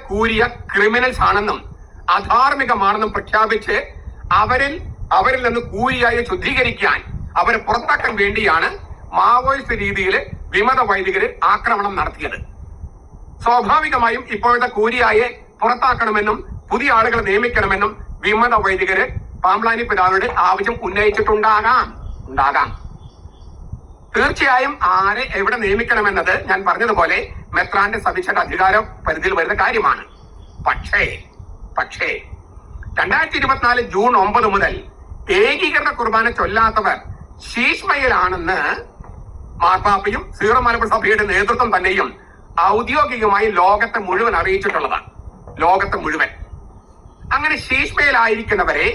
Curia criminals ആണെന്നും അധാർമികമാണെന്നും പ്രഖ്യാപിച്ച് അവരിൽ നിന്ന് കൂരിയായി ശുദ്ധീകരിക്കാൻ അവരെ പുറത്താക്കാൻ വേണ്ടിയാണ് മാവോയിസ്റ്റ് രീതിയിൽ വിമത വൈദികര് ആക്രമണം നടത്തിയത്. സ്വാഭാവികമായും ഇപ്പോഴത്തെ കൂരിയായെ പുറത്താക്കണമെന്നും പുതിയ ആളുകളെ നിയമിക്കണമെന്നും വിമത വൈദികര് പാമ്പ്ലാനി പിതാവിനോട് ആവശ്യം ഉണ്ടാകാം. തീർച്ചയായും ആരെ എവിടെ നിയമിക്കണമെന്നത് ഞാൻ പറഞ്ഞതുപോലെ മെത്രാന്റെ സവിശേഷ അധികാര പരിധിയിൽ വരുന്ന കാര്യമാണ്. പക്ഷേ 2024 ജൂൺ 9 മുതൽ ഏകീകരണ കുർബാന ചൊല്ലാത്തവർ ശീഷ്മയിലാണെന്ന് മാർപ്പാപ്പയും സീറോ മലബാർ സഭയുടെ നേതൃത്വം തന്നെയും ഔദ്യോഗികമായി ലോകത്തെ മുഴുവൻ അറിയിച്ചിട്ടുള്ളതാണ്. ലോകത്തെ മുഴുവൻ അങ്ങനെ ശീഷ്മയിലായിരിക്കുന്നവരെ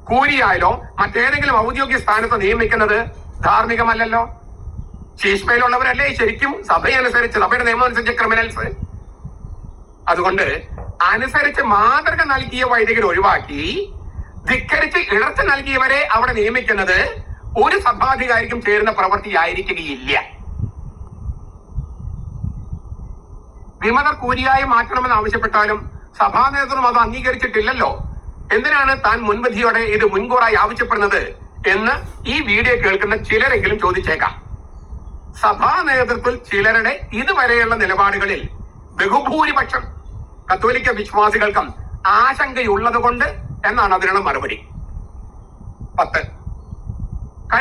കൂരിയായാലോ മറ്റേതെങ്കിലും ഔദ്യോഗിക സ്ഥാനത്ത് നിയമിക്കുന്നത് ധാർമ്മികമല്ലല്ലോ. ശീഷ്മയിലുള്ളവരല്ലേ ശരിക്കും സഭയുടെ നിയമം അനുസരിച്ച് ക്രിമിനൽസ്. അതുകൊണ്ട് അനുസരിച്ച് മാതൃക നൽകിയ വൈദികരെ ഒഴിവാക്കി ധിക്കരിച്ച് ഇളർച്ച നൽകിയവരെ അവിടെ നിയമിക്കുന്നത് ഒരു സഭാധികാരിക്കും ചേരുന്ന പ്രവൃത്തിയായിരിക്കുകയില്ല. വിമതർ കൂരിയായി മാറ്റണമെന്ന് ആവശ്യപ്പെട്ടാലും സഭാ നേതൃത്വം അത് അംഗീകരിച്ചിട്ടില്ലല്ലോ. എന്തിനാണ് താൻ മുൻവിധിയോടെ ഇത് മുൻകൂറായി ആവശ്യപ്പെടുന്നത് എന്ന് ഈ വീഡിയോ കേൾക്കുന്ന ചിലരെങ്കിലും ചോദിച്ചേക്കാം. സഭാ നേതൃത്വത്തിൽ ചിലരുടെ ഇതുവരെയുള്ള നിലപാടുകളിൽ ബഹുഭൂരിപക്ഷം കത്തോലിക്ക വിശ്വാസികൾക്കും ആശങ്കയുള്ളത് കൊണ്ട് എന്നാണ് അതിനുള്ള മറുപടി. 10